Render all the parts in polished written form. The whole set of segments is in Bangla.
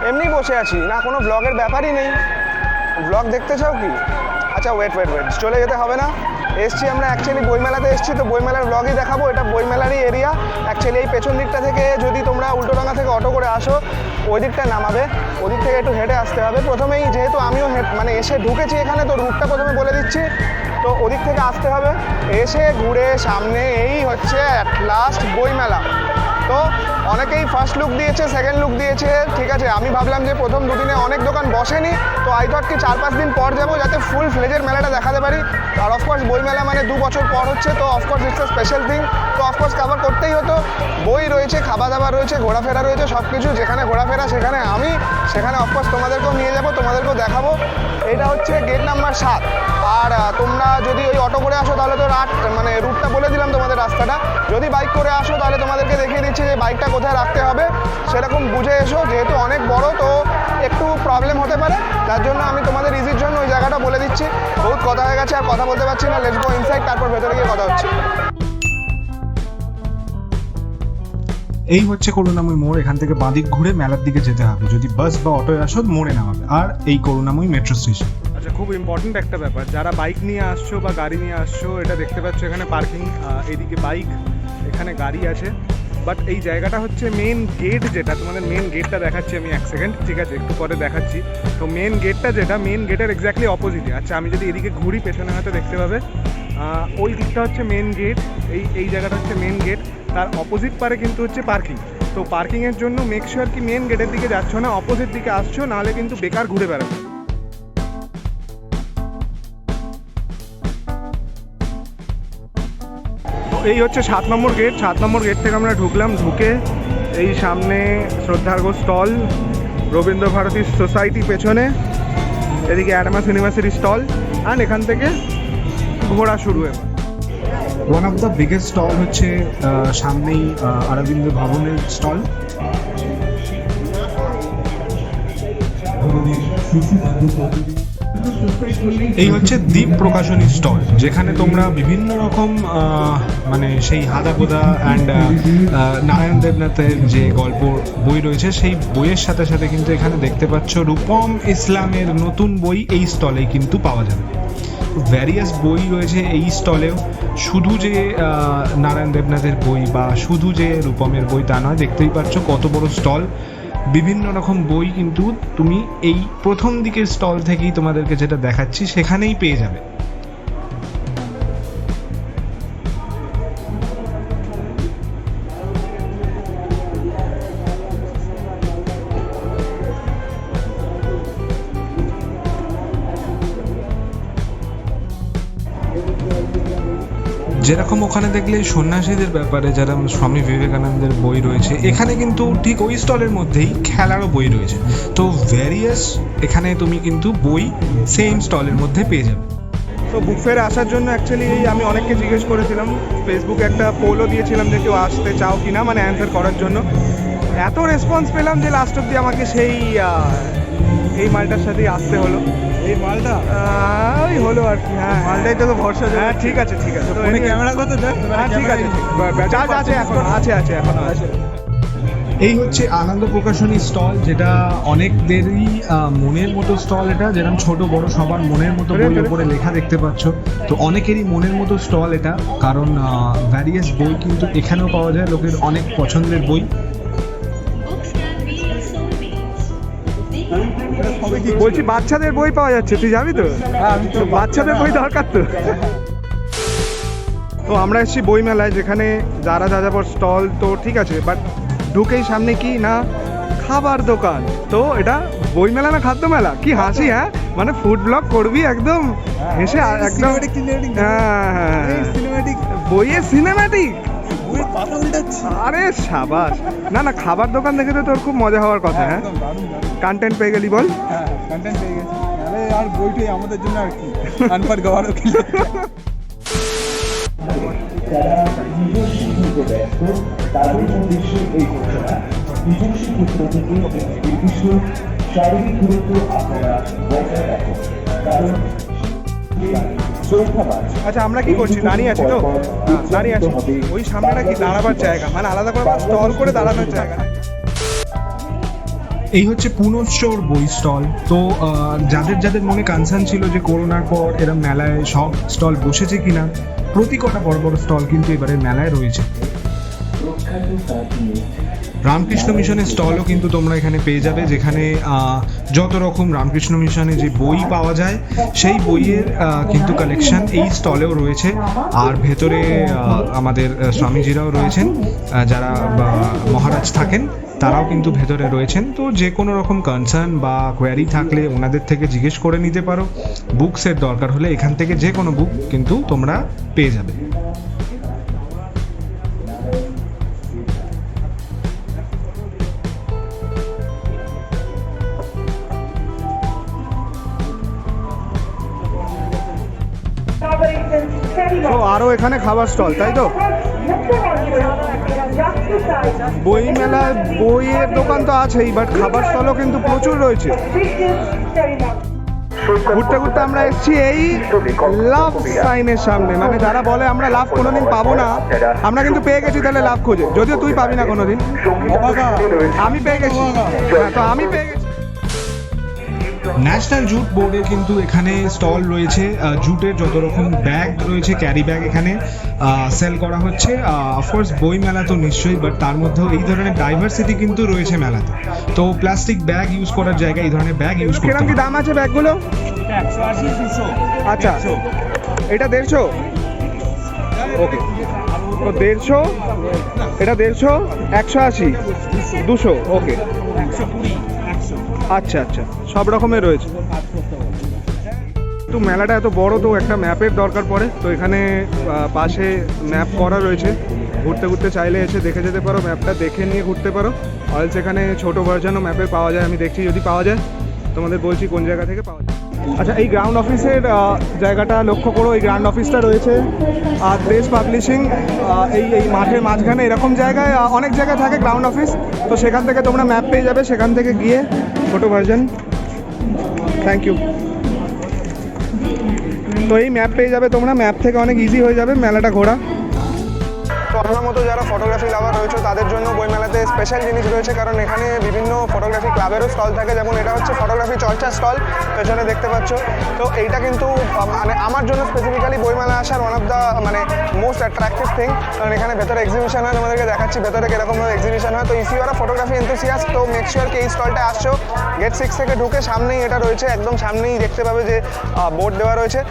এমনি বসে আছি, না কোনো ব্লগের ব্যাপারই নেই। ব্লগ দেখতে চাও কি? আচ্ছা ওয়েট, চলে যেতে হবে না। এসছি আমরা অ্যাকচুয়ালি বইমেলাতে এসছি, তো বইমেলার ব্লগই দেখাবো। এটা বইমেলারই এরিয়া। অ্যাকচুয়ালি এই পেছন দিকটা থেকে যদি তোমরা উল্টোডাঙ্গা থেকে অটো করে আসো, ওই দিকটা নামাবে, ওদিক থেকে একটু হেঁটে আসতে হবে। প্রথমেই যেহেতু আমিও মানে এসে ঢুকেছি এখানে, তো রুটটা প্রথমে বলে দিচ্ছি। তো ওদিক থেকে আসতে হবে, এসে ঘুরে সামনে এই হচ্ছে অ্যাট লাস্ট বইমেলা। তো অনেকেই ফার্স্ট লুক দিয়েছে, সেকেন্ড লুক দিয়েছে, ঠিক আছে। আমি ভাবলাম যে প্রথম দুদিনে অনেক দোকান বসেনি, তো আই থট কি 4-5 দিন পর যাবো, যাতে ফুল ফ্লেজের মেলাটা দেখাতে পারি। আর অফকোর্স বই মেলা মানে 2 বছর পর হচ্ছে, তো of course it's a special thing. তো অফকোর্স কভার করতেই হতো। বই রয়েছে, খাওয়া দাওয়া রয়েছে, ঘোরাফেরা রয়েছে, সব কিছু। যেখানে ঘোরাফেরা সেখানে আমি, সেখানে অফকোর্স তোমাদেরকেও নিয়ে যাবো, তোমাদেরকেও দেখাবো। এটা হচ্ছে গেট নাম্বার 7। আর তোমরা যদি ওই অটো করে আসো তাহলে তো মানে রুটটা বলে দিলাম তোমাদের রাস্তাটা। যদি বাইক করে আসো তাহলে তোমাদেরকে দেখিয়ে দিচ্ছি যে বাইকটা কোথায় রাখতে হবে, সেরকম বুঝে এসো। যেহেতু অনেক বড়, তো একটু প্রবলেম হতে পারে, তার জন্য আমি তোমাদের ইজির জন্য ওই জায়গাটা বলে দিচ্ছি। বহুত কথা হয়ে গেছে, আর কথা বলতে পারছি না। লেটস গো ইনসাইড, তারপর ভেতরে গিয়ে কথা হচ্ছে। এই হচ্ছে করুণাময়ী মোড়। এখান থেকে বাঁদিক ঘুরে মেলার দিকে যেতে হবে। যদি বাস বা অটোয় আসো, মোড়ে নামাবে। আর এই করুণাময়ী মেট্রো স্টেশন। আচ্ছা, খুব ইম্পর্টেন্ট একটা ব্যাপার, যারা বাইক নিয়ে আসছো বা গাড়ি নিয়ে আসছো, এটা দেখতে পাচ্ছ এখানে পার্কিং, এদিকে বাইক, এখানে গাড়ি আছে। বাট এই জায়গাটা হচ্ছে মেন গেট, যেটা তোমাদের মেন গেটটা দেখাচ্ছি আমি 1 সেকেন্ড, ঠিক আছে, একটু পরে দেখাচ্ছি। তো মেন গেটটা যেটা, মেন গেটের এক্স্যাক্টলি অপোজিটে। আচ্ছা, আমি যদি এদিকে ঘুরি, পেছনে হয়তো দেখতে পাবে, ওই দিকটা হচ্ছে মেন গেট, এই জায়গাটা হচ্ছে মেন গেট। তার অপোজিট পারে কিন্তু হচ্ছে পার্কিং। তো পার্কিংয়ের জন্য মেক শিওর কি মেন গেটের দিকে যাচ্ছ না, অপোজিট দিকে আসছো, নাহলে কিন্তু বেকার ঘুরে বেড়াবে। এই হচ্ছে 7 নম্বর গেট। 7 নম্বর গেট থেকে আমরা ঢুকলাম। ঢুকে এই সামনে শ্রদ্ধার্ঘ স্টল, রবীন্দ্র ভারতী সোসাইটি পেছনে, এদিকে অ্যাডমা সিনেমাসের স্টল, অ্যান্ড এখান থেকে ঘোরা শুরু। এবার one of the biggest stall হচ্ছে সামনেই অরবিন্দ ভবনের স্টল। এই হচ্ছে দ্বীপ প্রকাশনী স্টল, যেখানে তোমরা বিভিন্ন রকম মানে সেই হাদাগোদা অ্যান্ড নারায়ণ দেবনাথের যে গল্প বই রয়েছে, সেই বইয়ের সাথে সাথে কিন্তু এখানে দেখতে পাচ্ছ রূপম ইসলামের নতুন বই এই স্টলেই কিন্তু পাওয়া যাবে। ভ্যারিয়াস বই রয়েছে এই স্টলেও। শুধু যে নারায়ণ দেবনাথের বই বা শুধু যে রূপমের বই তা নয়, দেখতেই পাচ্ছ কত বড় স্টল। বিভিন্ন রকম বই কিন্তু তুমি এই প্রথম দিকের স্টল থেকেই তোমাদেরকে যেটা দেখাচ্ছি সেখানেই পেয়ে যাবে। যেরকম ওখানে দেখলে সন্ন্যাসীদের ব্যাপারে, যারা স্বামী বিবেকানন্দের বই রয়েছে, এখানে কিন্তু ঠিক ওই স্টলের মধ্যেই খেলারও বই রয়েছে। তো ভ্যারিয়াস এখানে তুমি কিন্তু বই সেম স্টলের মধ্যে পেয়ে যাবে। তো বুক ফেয়ারে আসার জন্য অ্যাকচুয়ালি আমি অনেককে জিজ্ঞেস করেছিলাম, ফেসবুকে একটা পোলও দিয়েছিলাম যে কেউ আসতে চাও কি না, মানে অ্যান্সার করার জন্য। এত রেসপন্স পেলাম যে লাস্ট অব্দি আমাকে সেই এই মালটার সাথেই আসতে হলো। এই মালটা ওই হলো আর কি। হ্যাঁ, মালটাই তো ভরসা। হ্যাঁ, ঠিক আছে। তো ফোনে ক্যামেরা কত দেখ? হ্যাঁ, ঠিক আছে, আছে এখন, আছে এখনো আছে। এই হচ্ছে আনন্দ প্রকাশনী স্টল, যেটা অনেকদেরই মনের মতো স্টল। এটা যেরকম ছোট বড় সবার মনের মতো বই উপরে লেখা দেখতে পাচ্ছ। তো অনেকেরই মনের মতো স্টল এটা, কারণ ভ্যারিয়াস বই কিন্তু এখানেও পাওয়া যায়, লোকের অনেক পছন্দের বই। বলছি বাচ্চাদের বই পাওয়া যাচ্ছে, তুই যাবি তো? আমি তো বাচ্চাদের বই দরকার তো। তো আমরা এসেছি বই মেলায়, যেখানে যারা যাযাবর স্টল তো ঠিক আছে, বাট ঢুকেই সামনে কি না খাবার দোকান। তো এটা বই মেলা না খাদ্য মেলা? কি হাসি! হ্যাঁ, মানে ফুড ব্লগ করবি একদম হেসে, একদম। হ্যাঁ, বইয়ের সিনেম্যাটিক। আরে সাবাস! না, খাবার দোকান দেখে তো তোর খুব মজা হওয়ার কথা। হ্যাঁ, কন্টেন্ট পেয়ে গেলি বল। হ্যাঁ, কন্টেন্ট পেয়ে গেছি। আরে আর বইটাই আমাদের জন্য আর কি, আনপার গওয়ারও কি। যারা নিজস্ব শিল্পে ব্যস্ত তাদের উদ্দেশ্যে এই ঘোষণা, নিজস্ব ক্ষেত্র থেকে নির্দিষ্ট শারীরিক দূরত্ব আপনারা বজায় রাখুন, কারণ আচ্ছা, আমরা কি করছি? দাঁড়িয়ে আছি তো? দাঁড়িয়ে আছি। ওই সামনেটা কি দাঁড়াবার জায়গা, মানে আলাদা করে স্টল করে দাঁড়ানোর জায়গা? এই হচ্ছে পুনশ্চর বই স্টল। তো যাদের যাদের মনে কনসার্ন ছিল যে করোনার পর এরা মেলায় সব স্টল বসেছে কিনা, প্রতি কটা বড় বড় স্টল কিন্তু এবারে মেলায় রয়েছে। রামকৃষ্ণ মিশনের স্টলও কিন্তু তোমরা এখানে পেয়ে যাবে, যেখানে যত রকম রামকৃষ্ণ মিশনে যে বই পাওয়া যায় সেই বইয়ের কিন্তু কালেকশন এই স্টলেও রয়েছে। আর ভেতরে আমাদের স্বামীজিরাও রয়েছেন, যারা মহারাজ থাকেন তারাও কিন্তু ভেতরে রয়েছেন। তো যে কোনো রকম কনসার্ন বা কোয়ারি থাকলে ওনাদের থেকে জিজ্ঞেস করে নিতে পারো। বুকসের দরকার হলে এখান থেকে যে কোনো বুক কিন্তু তোমরা পেয়ে যাবে। তো আরও এখানে খাবার স্টল, তাই তো? বই মেলা, বইয়ের দোকান তো আছেই, বাট খাবার স্টলও কিন্তু প্রচুর রয়েছে। ঘুরতে ঘুরতে আমরা এসেছি এই লাভ সাইনের সামনে। মানে যারা বলে আমরা লাভ কোনোদিন পাবো না, আমরা কিন্তু পেয়ে গেছি তাহলে লাভ খোঁজে। যদিও তুই পাবি না কোনোদিন, আমি পেয়ে গেছি। হ্যাঁ, তো আমি পেয়ে গেছি। ন্যাশনাল জুট বোর্ডের কিন্তু এখানে স্টল রয়েছে। জুটের যত রকম ব্যাগ রয়েছে, ক্যারি ব্যাগ এখানে সেল করা হচ্ছে। অফকোর্স বই মেলা তো নিশ্চয়ই, বাট তার মধ্যেও এই ধরনের ডাইভার্সিটি কিন্তু রয়েছে মেলাতে। তো প্লাস্টিক ব্যাগ ইউজ করার জায়গায় এই ধরনের ব্যাগ ইউজ করতে কিরকম কি হবে। দাম আছে ব্যাগগুলো? আচ্ছা, এটা 150। ওকে, তো 150, এটা 150, 180, 200। ওকে, আচ্ছা আচ্ছা, সব রকমের রয়েছে। তো মেলাটা এত বড়, তো একটা ম্যাপের দরকার পড়ে। তো এখানে পাশে ম্যাপ করা রয়েছে, ঘুরতে ঘুরতে চাইলে এসে দেখে যেতে পারো, ম্যাপটা দেখে নিয়ে ঘুরতে পারো। অলস এখানে ছোটো ভার্সানও ম্যাপের পাওয়া যায়, আমি দেখছি যদি পাওয়া যায় তোমাদের বলছি কোন জায়গা থেকে পাওয়া যায়। আচ্ছা, এই গ্রাউন্ড অফিসের জায়গাটা লক্ষ্য করো। এই গ্রাউন্ড অফিসটা রয়েছে আর দেশ পাবলিশিং, এই মাঠের মাঝখানে এরকম জায়গায় অনেক জায়গায় থাকে গ্রাউন্ড অফিস। তো সেখান থেকে তোমরা ম্যাপ পেয়ে যাবে, সেখান থেকে গিয়ে ছোটো ভার্সন। Thank you. তো এই ম্যাপ পেয়ে যাবে তোমরা, ম্যাপ থেকে অনেক ইজি হয়ে যাবে মেলাটা ঘোরা। তো আমার মতো যারা ফটোগ্রাফি লাভার রয়েছে তাদের জন্য বইমেলাতে স্পেশাল জিনিস রয়েছে, কারণ এখানে বিভিন্ন ফটোগ্রাফি ক্লাবেরও স্টল থাকে। যেমন এটা হচ্ছে ফটোগ্রাফি চর্চা স্টল, পেছনে দেখতে পাচ্ছ। তো এইটা কিন্তু মানে আমার জন্য স্পেসিফিক্যালি বইমেলা আসার ওয়ান অফ দ্য মানে মোস্ট অ্যাট্রাকটিভ থিং, কারণ এখানে ভেতরে এক্সিবিশন হয়। তোমাদেরকে দেখাচ্ছি ভেতরে কীরকমভাবে এক্সিবিশন হয়। তো if you are photography enthusiast, তো মেক শিওর কি এই স্টলটা আসছো। গেট 6 থেকে ঢুকে সামনেই এটা রয়েছে, একদম সামনেই দেখতে পাবে যে বোর্ড দেওয়া রয়েছে।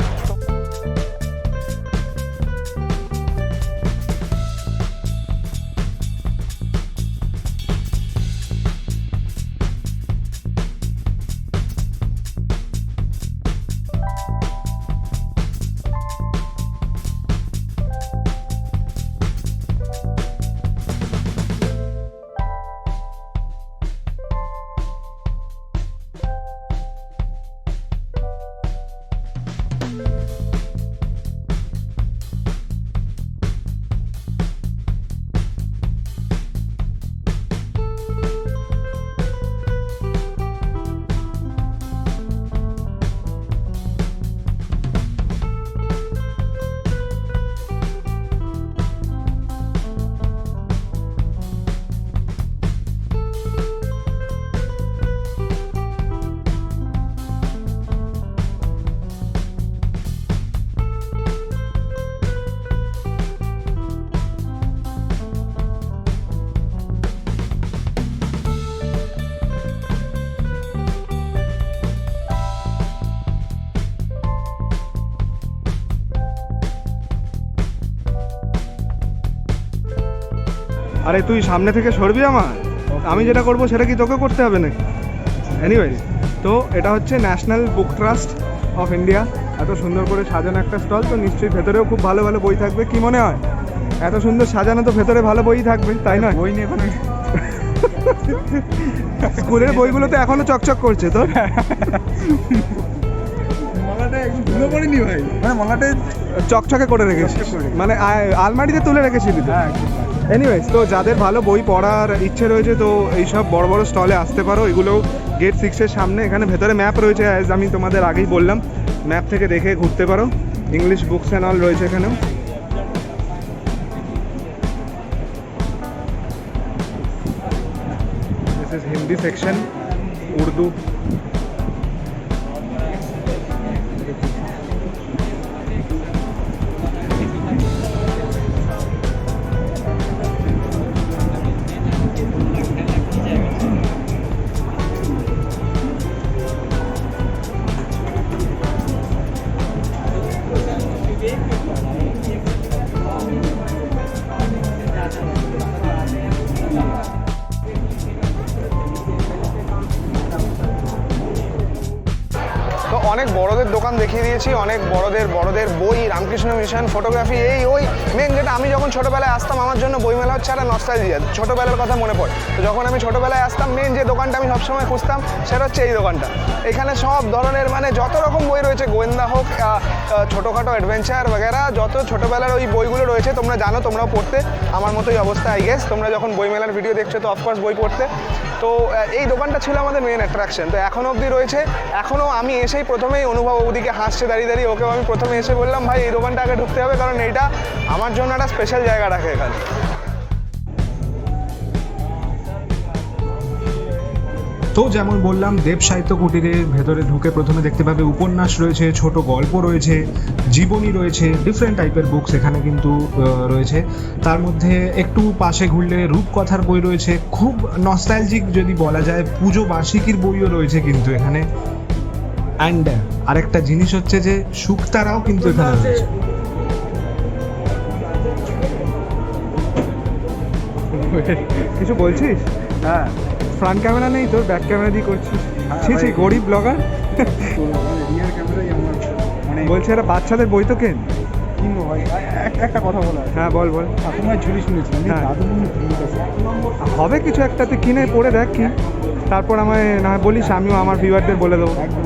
আরে তুই সামনে থেকে সরবি আমার, আমি যেটা করবো সেটা কি তোকে করতে হবে নাকি? এনিওয়েজ, তো এটা হচ্ছে national book trust of India. এত সুন্দর করে সাজানো একটা স্টল, তো নিশ্চয়ই ভেতরেও খুব ভালো ভালো বই থাকবে। কি মনে হয়? এত সুন্দর সাজানো, তো ভেতরে ভালো বই থাকবে, তাই না? বই নিয়ে কোনো স্কুলের বইগুলো তো এখনো চকচক করছে তো। মলাটা একটু ধুলো পড়েনি ভাই, মানে মলাটা চকচকে করে রেখেছি, মানে আলমারিতে তুলে রেখেছিলি তো। এনিওয়েজ, তো যাদের ভালো বই পড়ার ইচ্ছে রয়েছে তো এইসব বড় বড় স্টলে আসতে পারো। এগুলো গেট 6-এর সামনে। এখানে ভেতরে ম্যাপ রয়েছে, অ্যাজ আমি তোমাদের আগেই বললাম, ম্যাপ থেকে দেখে ঘুরতে পারো। ইংলিশ বুকস অ্যান্ড অল রয়েছে এখানেও। This is Hindi section. Urdu. তো অনেক বড়দের দোকান দেখিয়ে দিয়েছি, অনেক বড়দের বই, রামকৃষ্ণ মিশন, ফটোগ্রাফি, এই ওই মেন যেটা আমি যখন ছোটোবেলায় আসতাম আমার জন্য বইমেলা হচ্ছে একটা নস্টালজিয়া, ছোটোবেলার কথা মনে পড়ে। তো যখন আমি ছোটোবেলায় আসতাম মেন যে দোকানটা আমি সবসময় খুঁজতাম সেটা হচ্ছে এই দোকানটা। এখানে সব ধরনের মানে যত রকম বই রয়েছে, গোয়েন্দা হোক, ছোটোখাটো অ্যাডভেঞ্চার বগেরা, যত ছোটোবেলার ওই বইগুলো রয়েছে তোমরা জানো, তোমরাও পড়তে, আমার মতোই অবস্থা আই গেস। তোমরা যখন বইমেলার ভিডিও দেখছো তো অফকোর্স বই পড়তে। তো এই দোকানটা ছিল আমাদের মেন অ্যাট্রাকশন, তো এখনও অবধি রয়েছে। এখনও আমি এসেই প্রথমেই অনুভব ওদিকে হাসছে দাঁড়িয়ে, ওকেও আমি প্রথমে এসে বললাম ভাই এই দোকানটা আগে ঢুকতে হবে, কারণ এইটা আমার জন্য একটা স্পেশাল জায়গা রাখে এখানে। তো যেমন বললাম, দেব সাহিত্য কুটিরের ভেতরে ঢুকে প্রথমে দেখতে পাবে উপন্যাস রয়েছে, ছোট গল্প রয়েছে, জীবনী রয়েছে, ডিফারেন্ট টাইপের বুকস এখানে কিন্তু রয়েছে। তার মধ্যে একটু পাশে ঘুরলে রূপকথার বই রয়েছে, খুব নস্টালজিক যদি বলা যায়, পুজো বার্ষিকীর বইও রয়েছে কিন্তু এখানে। অ্যান্ড আরেকটা জিনিস হচ্ছে যে শুকতারাও কিন্তু এখানে রয়েছে। কিছু বলছিস? হ্যাঁ, ফ্রন্ট ক্যামেরা নেই তোর, ব্যাক ক্যামেরা দিয়ে করছিস? ছি ছি, গরিব ব্লগার। রিয়ার ক্যামেরাই আমার মানে বলছে এরা বাচ্চাদের বই তো কেন। কিনবো ভাই। একটা কথা বলা আছে। হ্যাঁ বল। ঠাকুমার ঝুলি শুনেছি, আমি হ্যাঁ। দাদু মনে ঠিক আছে। হবে কিছু একটা, তুই কিনে পড়ে দেখ কি, তারপর আমায় না হয় বলিস, আমিও আমার ভিউয়ারদের বলে দেবো। একদম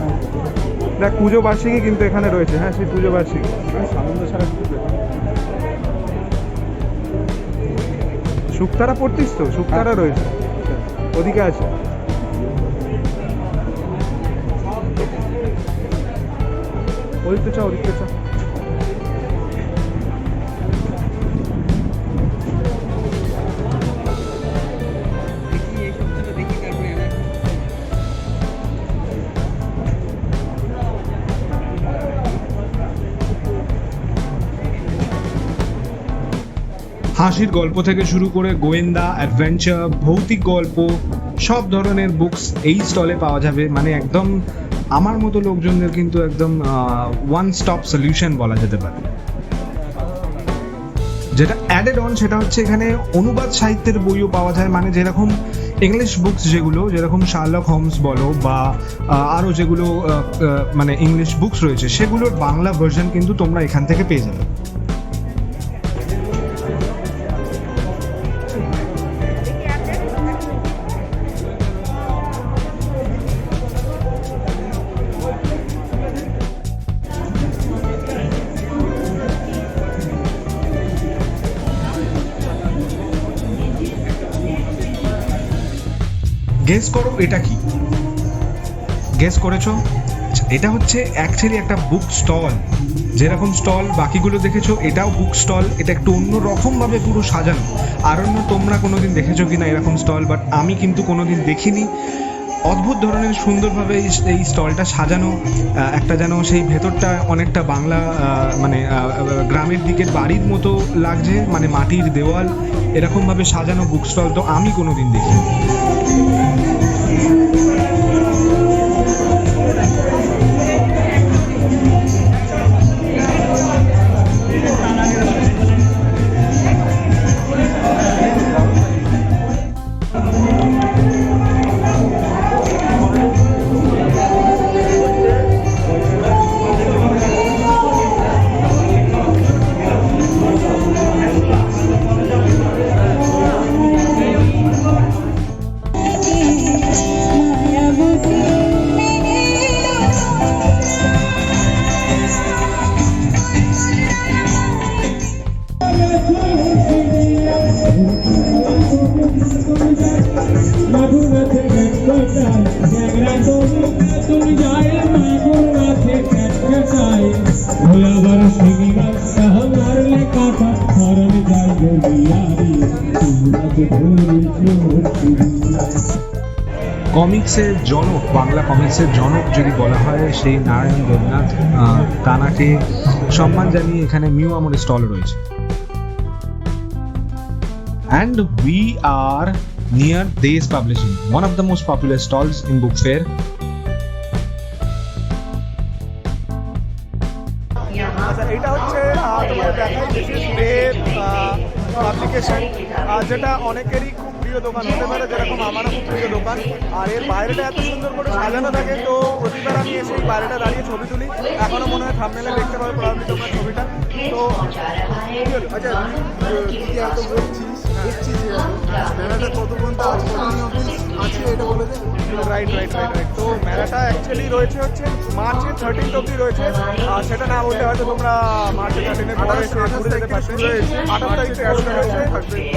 দেখ পুজো বার্ষিকী কিন্তু এখানে রয়েছে। হ্যাঁ সেই পুজো বার্ষিকী। সানন্দ ছাড়া কিছু দেখো। শুকতারা পড়তিস তো? শুকতারা রয়েছে ওদিকে আছে। ওদিকে চ। হাসির গল্প থেকে শুরু করে গোয়েন্দা, অ্যাডভেঞ্চার, ভৌতিক গল্প, সব ধরনের বুকস এই স্টলে পাওয়া যাবে। মানে একদম আমার মতো লোকজনদের কিন্তু একদম ওয়ান স্টপ সলিউশন বলা যেতে পারে। যেটা অ্যাডেড অন সেটা হচ্ছে এখানে অনুবাদ সাহিত্যের বইও পাওয়া যায়। মানে যেরকম ইংলিশ বুকস যেগুলো, যেরকম শার্লক হোমস বলো বা আরও যেগুলো মানে ইংলিশ বুকস রয়েছে, সেগুলোর বাংলা ভার্সন কিন্তু তোমরা এখান থেকে পেয়ে যাবে। গেস করো এটা কি? গেস করেছো? এটা হচ্ছে অ্যাকচুয়ালি একটা বুক স্টল। যেরকম স্টল বাকিগুলো দেখেছো, এটাও বুক স্টল। এটা একটু অন্য রকমভাবে পুরো সাজানো। আরণ্য তোমরা কোনোদিন দেখেছো কিনা এরকম স্টল, বাট আমি কিন্তু কোনোদিন দেখিনি। অদ্ভুত ধরনের সুন্দরভাবে এই স্টলটা সাজানো, একটা যেন সেই ভেতরটা অনেকটা বাংলা মানে গ্রামের দিকের বাড়ির মতো লাগছে, মানে মাটির দেওয়াল, এরকমভাবে সাজানো বুক স্টল তো আমি কোনোদিন দেখিনি। কমিক্সের জনক, বাংলা কমিক্সের জনক যদি বলা হয় সেই নারায়ণ দেবনাথ, তানাকে সম্মান জানিয়ে এখানে মিউ আমর স্টল রয়েছে। And we are near Desh Publishing, one of the most popular stalls in book fair. আচ্ছা, এটা হচ্ছে তোমাদের দেখাই দেশের পাবলিকেশন, যেটা অনেকেরই খুব প্রিয় দোকান হতে পারে, যেরকম আমারও খুব প্রিয় দোকান। আর এর বাইরেটা এত সুন্দর করে সাজানো থাকে, তো প্রতিবার আমি এসে এই বাইরেটা দাঁড়িয়ে ছবি তুলি। এখনও মনে হয় থাম্বনেলে দেখতে পাবো প্রবাবলি তোমার ছবিটা। তো আচ্ছা, তুই এত বলছিস, দেখছিস মেলাটা কত পর্যন্ত আছে, এটা বলে দে। রাইট। তো মেলাটা অ্যাকচুয়ালি রয়েছে হচ্ছে মার্চের 13 অবধি রয়েছে, আর সেটা না বললে হয়তো তোমরা মার্চের 13 পরে এসে ঘুরে যেতে পারবে। 28 তারিখ থেকে শুরু হয়েছে,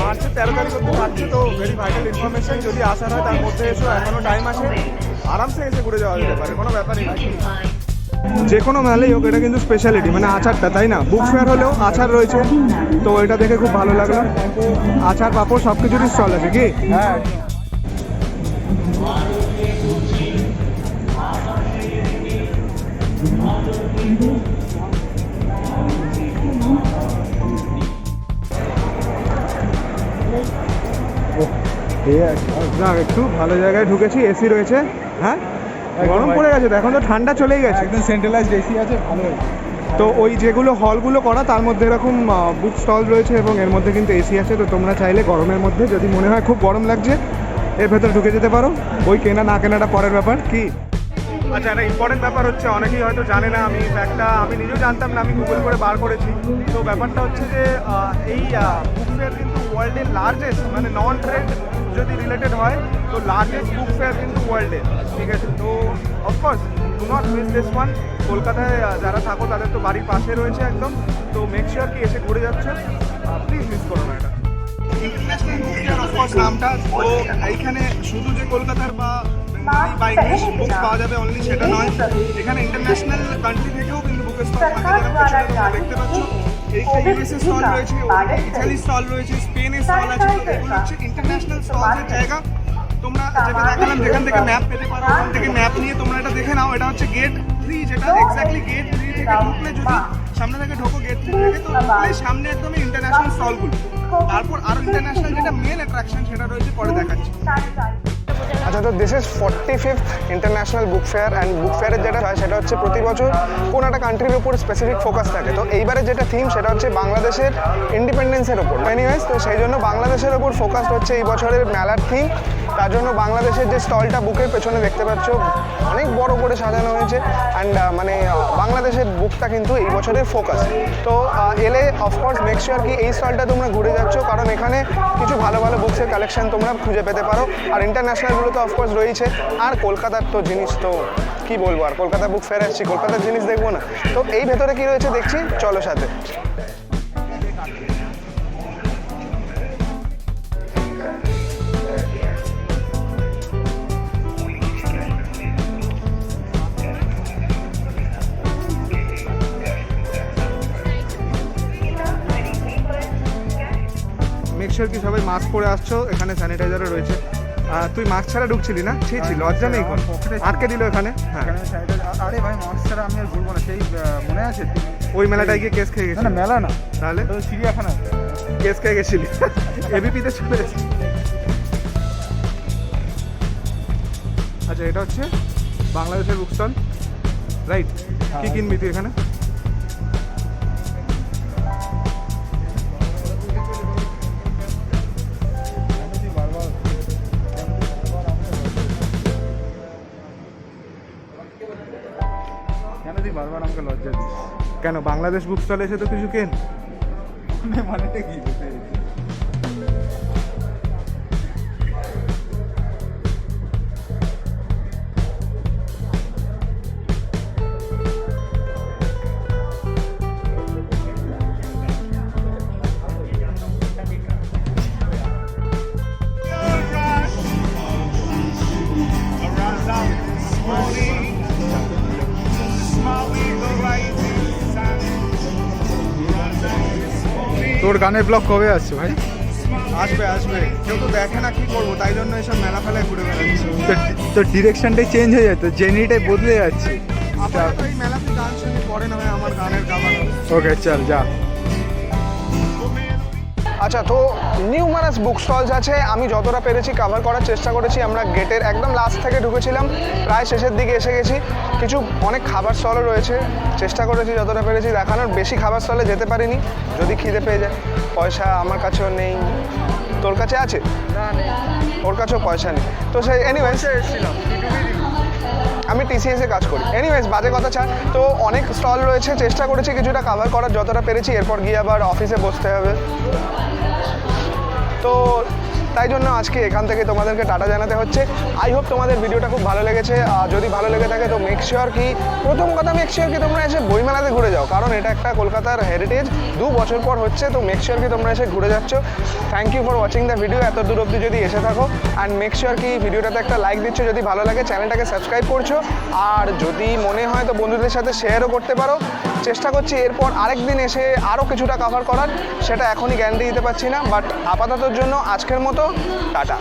মার্চের 13 তারিখ অবধি থাকছে। তো ভেরি ভাইটাল ইনফরমেশন, যদি আসার হয় তার মধ্যে এসো, এখনও টাইম আছে, আরামসে এসে ঘুরে যাওয়া যেতে পারে, কোনো ব্যাপারই না। যে কোনো মেলাই হোক, এটা কিন্তু স্পেশালিটি, মানে আচারটা, তাই না? বুক ফেয়ার হলেও আচার রয়েছে, তো এটা দেখে খুব ভালো লাগলো। আচার পাঁপড় সব কিছুরই স্টল আছে কি? হ্যাঁ, না, একটু ভালো জায়গায় ঢুকেছি, এসি রয়েছে। হ্যাঁ, গরম পড়ে গেছে তো, এখন তো ঠান্ডা চলেই গেছে। একদম সেন্ট্রালাইজড এসি আছে, ভালো হয়েছে। তো ওই যেগুলো হলগুলো করা, তার মধ্যে এরকম বুক স্টল রয়েছে এবং এর মধ্যে কিন্তু এসি আছে। তো তোমরা চাইলে গরমের মধ্যে যদি মনে হয় খুব গরম লাগছে, এর ভেতরে ঢুকে যেতে পারো। বই কেনা না কেনাটা পরের ব্যাপার। কি আচ্ছা, একটা ইম্পর্টেন্ট ব্যাপার হচ্ছে, অনেকেই হয়তো জানে না, আমি ফ্যাক্টটা আমি নিজেও জানতাম না, আমি গুগল করে বার করেছি। তো ব্যাপারটা হচ্ছে যে এই বুক ফেয়ার কিন্তু ওয়ার্ল্ডের লার্জেস্ট, মানে নন ট্রেড যদি রিলেটেড হয় তো লার্জেস্ট বুক ফেয়ার কিন্তু ওয়ার্ল্ডের, ঠিক আছে? তো of course do not miss this one. কলকাতায় যারা থাকো তাদের তো বাড়ির পাশে রয়েছে একদম, তো মেক শিওর কি এসে ঘুরে যাচ্ছে, প্লিজ মিস করো না এটা। ইন্টারন্যাশনাল বুক ফেয়ার অফকোর্স নামটা, তো এইখানে শুধু যে কলকাতার বা বা ইংলিশ বুক পাওয়া যাবে অনলি সেটা নয়, এখানে ইন্টারন্যাশনাল কান্ট্রি থেকেও কিন্তু বুকের স্টল থাকে, যেরকম পেছনে তোমরা দেখতে পাচ্ছ। এইখানে ইউএসএ স্টল রয়েছে, ইটালি স্টল রয়েছে, স্পেনের স্টল আছে। তো এগুলো হচ্ছে ইন্টারন্যাশনাল স্টলের জায়গা। তোমরা যেটা দেখালাম, যেখান থেকে ম্যাপ পেতে পারো, ওখান থেকে ম্যাপ নিয়ে তোমরা এটা দেখে নাও। এটা হচ্ছে গেট 3, যেটা এক্স্যাক্টলি গেট 3 থেকে ঢুকলে, যদি সামনে থেকে ঢোকো গেট 3 থেকে, তো ঢুকলে সামনে একদমই ইন্টারন্যাশনাল স্টলগুলো। তারপর আরও ইন্টারন্যাশনাল যেটা মেন অ্যাট্রাকশন, সেটা রয়েছে পরে দেখাচ্ছি। আচ্ছা, তো this is 45th international book fair. And book ফেয়ারের যেটা হয় সেটা হচ্ছে প্রতি বছর কোনো একটা কান্ট্রির উপর স্পেসিফিক ফোকাস থাকে। তো এইবারে যেটা থিম সেটা হচ্ছে বাংলাদেশের ইন্ডিপেন্ডেন্সের ওপর। এনিওয়েজ, তো সেই জন্য বাংলাদেশের ওপর ফোকাস হচ্ছে এই বছরের মেলার থিম। তার জন্য বাংলাদেশের যে স্টলটা বুকের পেছনে দেখতে পাচ্ছ, অনেক বড় করে সাজানো হয়েছে। অ্যান্ড মানে বাংলাদেশের বুকটা কিন্তু এই বছরের ফোকাস। তো এলে অফকোর্স মেক শিওর কি এই স্টলটা তোমরা ঘুরে যাচ্ছ, কারণ এখানে কিছু ভালো ভালো বুকসের কালেকশন তোমরা খুঁজে পেতে পারো। আর ইন্টারন্যাশনালগুলো তো অফকোর্স রয়েছে। আর কলকাতার তো জিনিস তো কি বলবো, আর কলকাতা বুক ফেয়ার আসছি, কলকাতার জিনিস দেখবো না? তো এই ভেতরে কি রয়েছে দেখছি, চলো সাথে। মেক শিওর কি সবাই মাস্ক পরে আসছো, এখানে স্যানিটাইজারও রয়েছে। তুই মাস্ক ছাড়া ঢুকছিলি না? ছি, লজ্জা নেই কোন? আটকে দিল এখানে। হ্যাঁ, আরে ভাই, মাস্ক ছাড়া আমি আর ঘুরবো না, সেই মনে আছে ওই মেলাটায় গিয়ে কেস খেয়ে গেছিলি? না, মেলা না, তাহলে চিড়িয়াখানা কেস খেয়ে গেছিলি। এবিপিতে চলে এসেছি। আচ্ছা, এটা হচ্ছে বাংলাদেশের বুক স্টল, রাইট? কি কিনবি তুই এখানে? কেন তুই বারবার আমাকে লজ্জা দিস? কেন, বাংলাদেশ বুক স্টলে এসে তো কিছু কেন। মানেটা কি? তোর গানের ব্লগ কবে আসছে ভাই? আসবে আসবে, কেউ তো দেখে না, কি করবো, তাই জন্য এসব মেলা ফেলায় ঘুরে বেড়াচ্ছি। তো ডিরেকশনটাই চেঞ্জ হয়ে যেত, জেনিটাই বদলে যাচ্ছে। আপাতত এই মেলাতে গান শুনি, পরে না হয় আমার গানের কাভার হবে। ওকে চল যা। আচ্ছা, তো নিউমারাস বুক স্টলস আছে, আমি যতটা পেরেছি কভার করার চেষ্টা করেছি। আমরা গেটের একদম লাস্ট থেকে ঢুকেছিলাম, প্রায় শেষের দিকে এসে গেছি। কিছু অনেক খাবার স্টলও রয়েছে, চেষ্টা করেছি যতটা পেরেছি দেখানোর। বেশি খাবার স্টলে যেতে পারিনি, যদি খিদে পেয়ে যায়। পয়সা আমার কাছেও নেই, তোর কাছে আছে? ওর কাছেও পয়সা নেই, তো সেই এনিওয়েজ আমি টিসিএসে কাজ করি। এনিওয়েজ বাজে কথা ছাড়, তো অনেক স্টল রয়েছে, চেষ্টা করেছি কিছুটা কভার করার যতটা পেরেছি। এরপর গিয়ে আবার অফিসে বসতে হবে, তো তাই জন্য আজকে এখান থেকে তোমাদেরকে টাটা জানাতে হচ্ছে। আই হোপ তোমাদের ভিডিওটা খুব ভালো লেগেছে। যদি ভালো লেগে থাকে তো মেক শিওর কি, প্রথম কথা মেক শিওর কি তোমরা এসে বইমেলাতে ঘুরে যাও, কারণ এটা একটা কলকাতার হেরিটেজ, 2 বছর পর হচ্ছে, তো মেক শিওর কি তোমরা এসে ঘুরে যাচ্ছ। Thank you for watching the video, এত দূর অবধি যদি এসে থাকো। অ্যান্ড মেক শিওর কি ভিডিওটাতে একটা লাইক দিচ্ছ, যদি ভালো লাগে চ্যানেলটাকে সাবস্ক্রাইব করছো, আর যদি মনে হয় তো বন্ধুদের সাথে শেয়ারও করতে পারো। চেষ্টা করছি এরপর আরেক দিন এসে আরও কিছুটা কভার করার, সেটা এখনই গ্যারান্টি দিতে পারছি না, বাট আপাততর জন্য আজকের মতো টাটা।